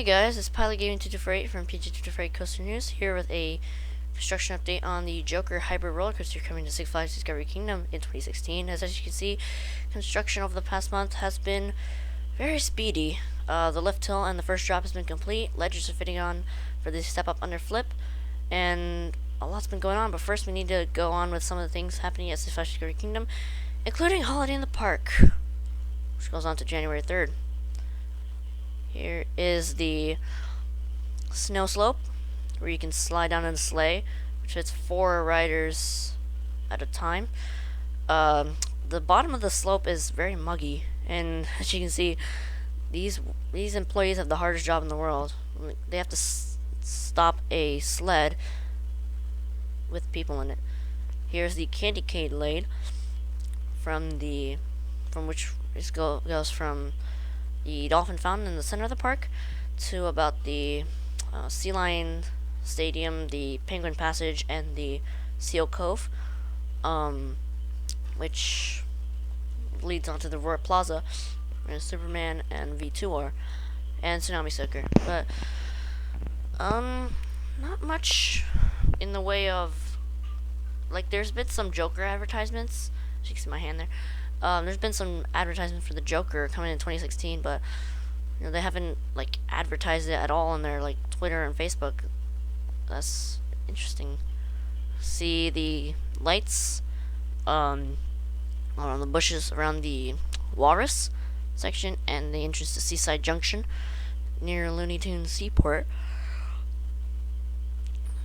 Hey guys, it's PG2248 from PG2248 Coaster News, here with a construction update on the Joker Hybrid Roller Coaster coming to Six Flags Discovery Kingdom in 2016. As you can see, construction over the past month has been very speedy. The lift hill and the first drop has been complete, ledgers are fitting on for the step up under flip, and a lot's been going on, but first we need to go on with some of the things happening at Six Flags Discovery Kingdom, including Holiday in the Park, which goes on to January 3rd. Here is the snow slope, where you can slide down in a sleigh, which fits 4 riders at a time. The bottom of the slope is very muggy, and as you can see, these employees have the hardest job in the world. They have to stop a sled with people in it. Here's the candy cane lane goes from the Dolphin Fountain in the center of the park to about the Sea Lion Stadium, the Penguin Passage, and the Seal Cove, which leads onto the Roar Plaza, where Superman and V2 are, and Tsunami Soaker. But not much in the way of, like, there's been some Joker advertisements. As you can see my hand there. There's been some advertisements for the Joker coming in 2016, but they haven't advertised it at all on their Twitter and Facebook. That's interesting. See the lights around the bushes around the Walrus section and the entrance to Seaside Junction near Looney Tunes Seaport.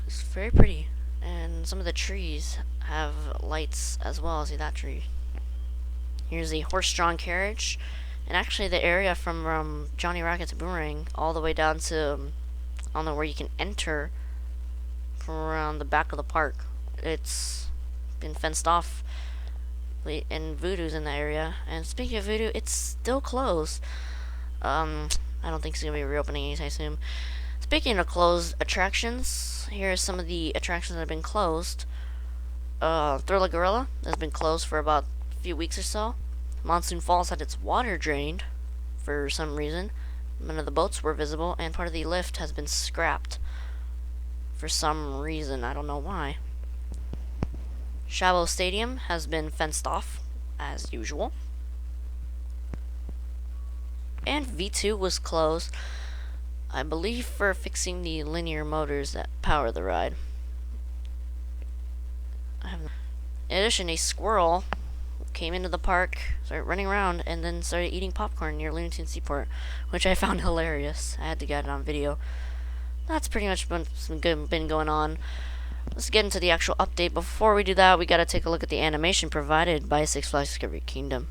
It's very pretty, and some of the trees have lights as well. See that tree? Here's the horse-drawn carriage, and actually the area from Johnny Rocket's Boomerang all the way down to I don't know where you can enter from around the back of the park. It's been fenced off, and Voodoo's in the area. And speaking of Voodoo, it's still closed. I don't think it's gonna be reopening anytime soon. Speaking of closed attractions, here are some of the attractions that have been closed. Thriller Gorilla has been closed for about few weeks or so. Monsoon Falls had its water drained for some reason. None of the boats were visible, and part of the lift has been scrapped for some reason. I don't know why. Chabot Stadium has been fenced off as usual, and V2 was closed, I believe, for fixing the linear motors that power the ride. In addition, a squirrel came into the park, started running around, and then started eating popcorn near Looney Tunes Seaport, which I found hilarious. I had to get it on video. That's pretty much been going on. Let's get into the actual update. Before we do that, we gotta take a look at the animation provided by Six Flags Discovery Kingdom.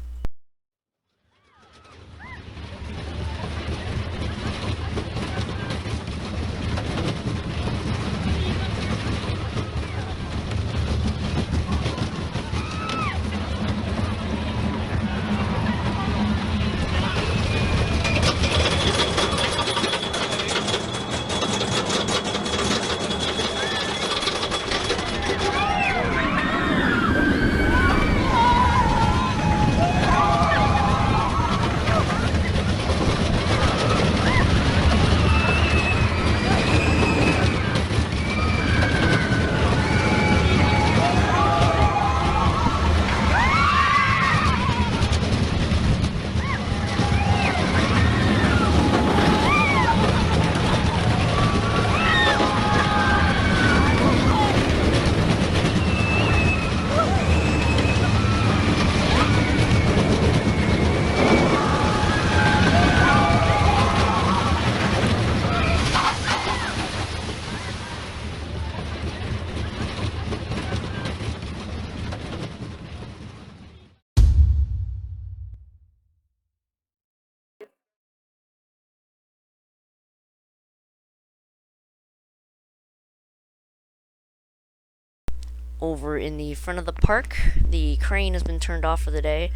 Over in the front of the park, the crane has been turned off for the day,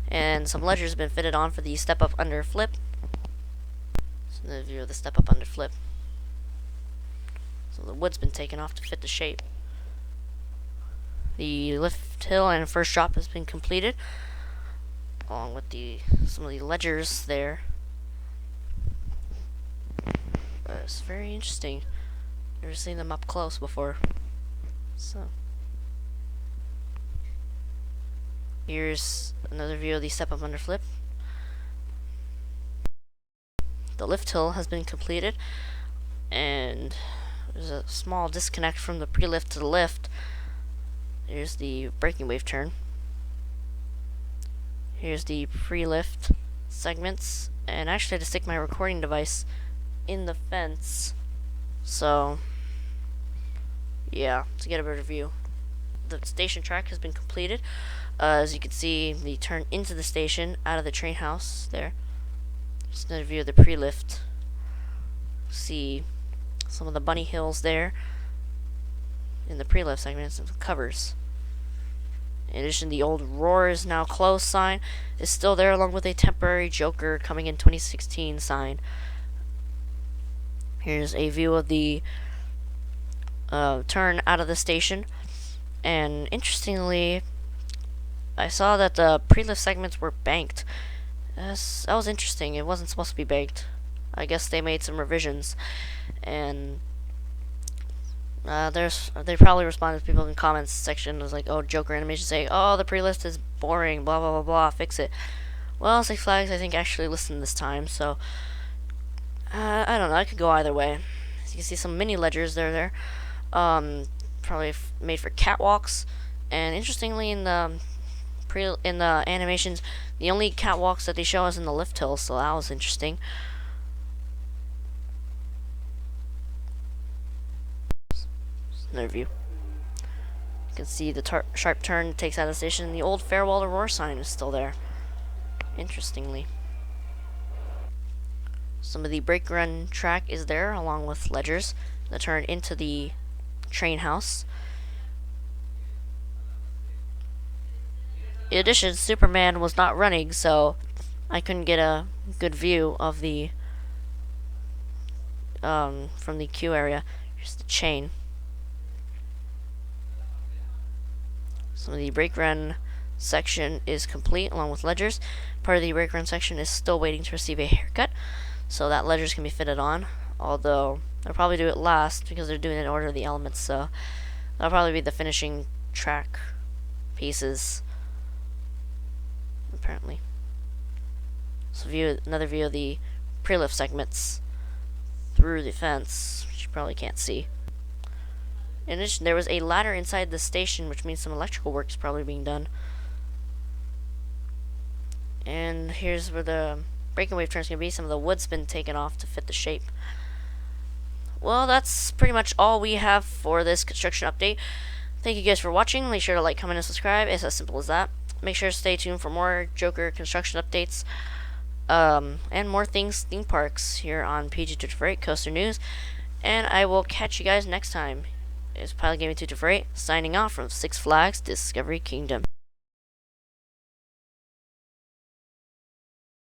and some ledgers have been fitted on for the step up under flip. So the view of the step up under flip. So the wood's been taken off to fit the shape. The lift hill and first drop has been completed, along with some of the ledgers there. It's very interesting. Never seen them up close before. So here's another view of the step up underflip. The lift hill has been completed, and there's a small disconnect from the pre-lift to the lift. Here's the braking wave turn. Here's the pre-lift segments, and actually I had to stick my recording device in the fence, so yeah, to get a better view. The station track has been completed. As you can see, the turn into the station out of the train house there. Just another view of the pre-lift. See some of the bunny hills there in the pre-lift segments of the covers. In addition, the old Roar is now closed sign is still there, along with a temporary Joker coming in 2016 sign. Here's a view of the turn out of the station, and interestingly, I saw that the pre-lift segments were banked. That was interesting. It wasn't supposed to be banked. I guess they made some revisions, and they probably responded to people in the comments section. It was like, oh, Joker Animation say, oh, the pre-lift is boring, blah blah blah blah, fix it. Well, Six Flags I think actually listened this time, so I don't know. I could go either way. As you can see, some mini ledgers there. Probably made for catwalks. And interestingly, in the animations, the only catwalks that they show is in the lift hill, so that was interesting. Another view. You can see the sharp turn takes out of the station, and the old Farewell to Roar sign is still there. Interestingly. Some of the brake run track is there, along with ledgers that turn into the train house. In addition, Superman was not running, so I couldn't get a good view of the from the queue area. Here's the chain. Some of the brake run section is complete, along with ledgers. Part of the brake run section is still waiting to receive a haircut, so that ledgers can be fitted on. Although they'll probably do it last because they're doing it in order of the elements, so that'll probably be the finishing track pieces, apparently. So another view of the pre-lift segments through the fence, which you probably can't see. In addition, there was a ladder inside the station, which means some electrical work is probably being done. And here's where the braking wave turn is going to be. Some of the wood's been taken off to fit the shape. Well, that's pretty much all we have for this construction update. Thank you guys for watching. Make sure to like, comment, and subscribe. It's as simple as that. Make sure to stay tuned for more Joker construction updates and more theme parks here on PG2248 Coaster News. And I will catch you guys next time. It's Pilot Gaming 248 signing off from Six Flags Discovery Kingdom.